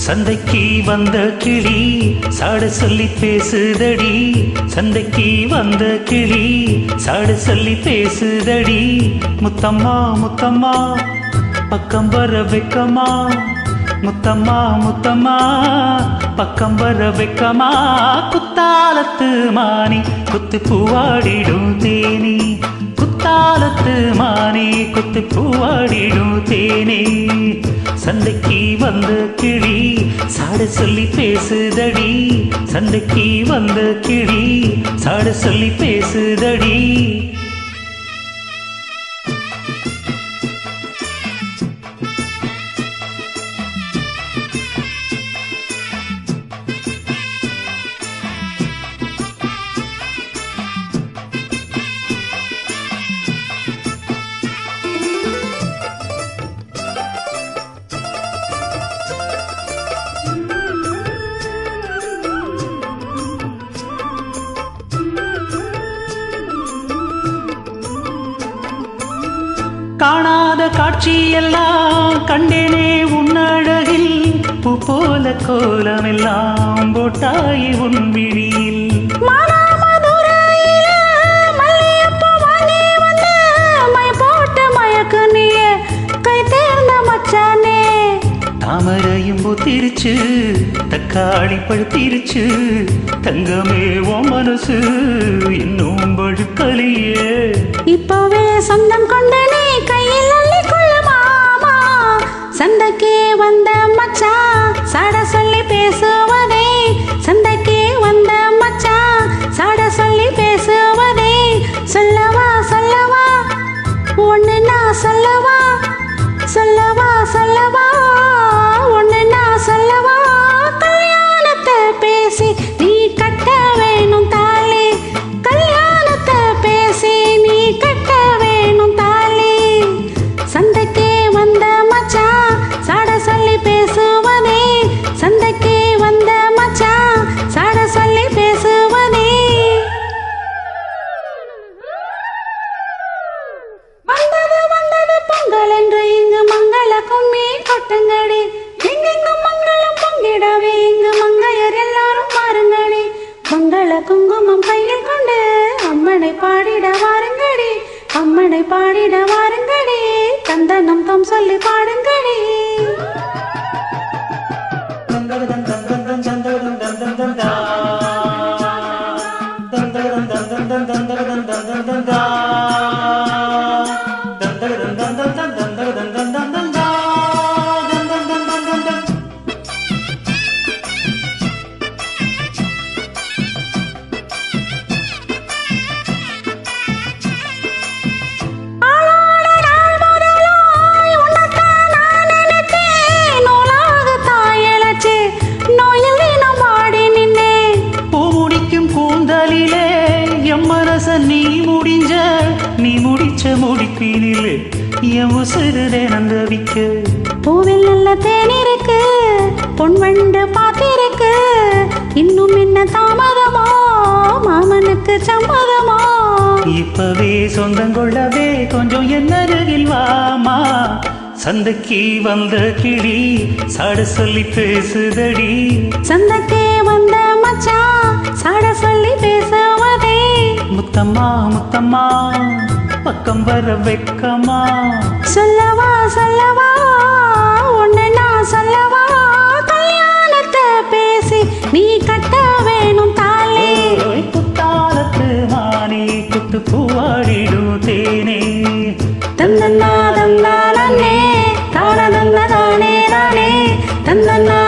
சந்தைக்கு வந்த கிளி சாட சொல்லி பேசுதடி. சந்தைக்கு வந்த கிளி சாட சொல்லி பேசுதடி. முத்தம்மா முத்தம்மா பக்கம் வர வெக்கமா. முத்தம்மா முத்தம்மா பக்கம் வர வெக்கமா. குத்தாலத்து மானி குத்து பூவாடிடும் தேனி. குத்தாலத்து மானி குத்து பூவாடிடும் தேனி. சந்தைக்கு வந்த கிளி சாட சொல்லி பேசுதடி. சந்தைக்கு வந்த கிளி சாட சொல்லி பேசுதடி. காணாத காட்சியெல்லாம் கண்டேனே உன்னழகில். பூ போல கோலமெல்லாம் போட்டாய் உன் விழியில். தாமரையும் பூத்திருச்சு தக்காளி பழுத்திருச்சு. தங்கமே ஓ மனசு இன்னும் பழுக்கலையே. இப்பவே சொந்தம் கொண்டு நீ கையில் அள்ளி கொள்ள மாமா. சந்தைக்கே வந்த மச்சான் சாட சொல்லி பேசுவதே. சந்தைக்கே வந்த மச்சான் சாட சொல்லி பேசுவதே. சொல்லவா சொல்லவா ஒன்னு நான் சொல்லவா. சொல்லவா சொல்லவா ஒன்னு நான் சொல்லவா. கல்யாணத்தை பேசி நீ கட்ட வேணும் தாலி. கல்யாணத்தை பேசி நீ கட்ட வேணும் தாலி. சந்தைக்கே வந்த மச்சான் சாட சொல்லி பேசுவதே. சந்தைக்கே வந்த மச்சான் சாட சொல்லி பேசுவதே. வந்தது வந்தது பொங்கல் என்று இங்கு மங்கள கும்மி கொட்டுங்கடி. எங்கெங்கும் மங்களம் பொங்கிடவே இங்கு மங்கையர் எல்லாரும் பாருங்கடி. மங்கள குங்குமம் கையில் கொண்டு அம்மனை பாடிட வாருங்கடி. அம்மனை பாடிட வாருங்கடி. தந்தனம் தம் சொல்லி பாடுங்கடி. நீ முடிச்ச முடிப்பினிலே என் உசுருதே நந்தவிக்க. பூவில் நல்ல தேனிருக்கு பொன் வண்டு பாத்திருக்கு. இன்னும் என்ன தாமதமோ மாமனுக்கு சம்மதமோ. இப்பவே சொந்தங்கொள்ளவே கொஞ்சம் என் அருகில் வாமா. சந்தைக்கு வந்த கிளி சாட சொல்லி பேசுதடி. சந்தைக்கே வந்த மச்சான் சாட சொல்லி பேசுவதே. முத்தம்மா முத்தம்மா பக்கம் வர வெக்கமா. சொல்லவா சொல்லவா ஒன்னு நான் சொல்லவா. கல்யாணத்தை பேசி நீ கட்ட வேணும் தாலி. குத்தாலத்து மானி குத்து பூவாடிடும் தேனே. தந்தன்னா தந்தானே தான தந்த தானே தானே தந்தன்னா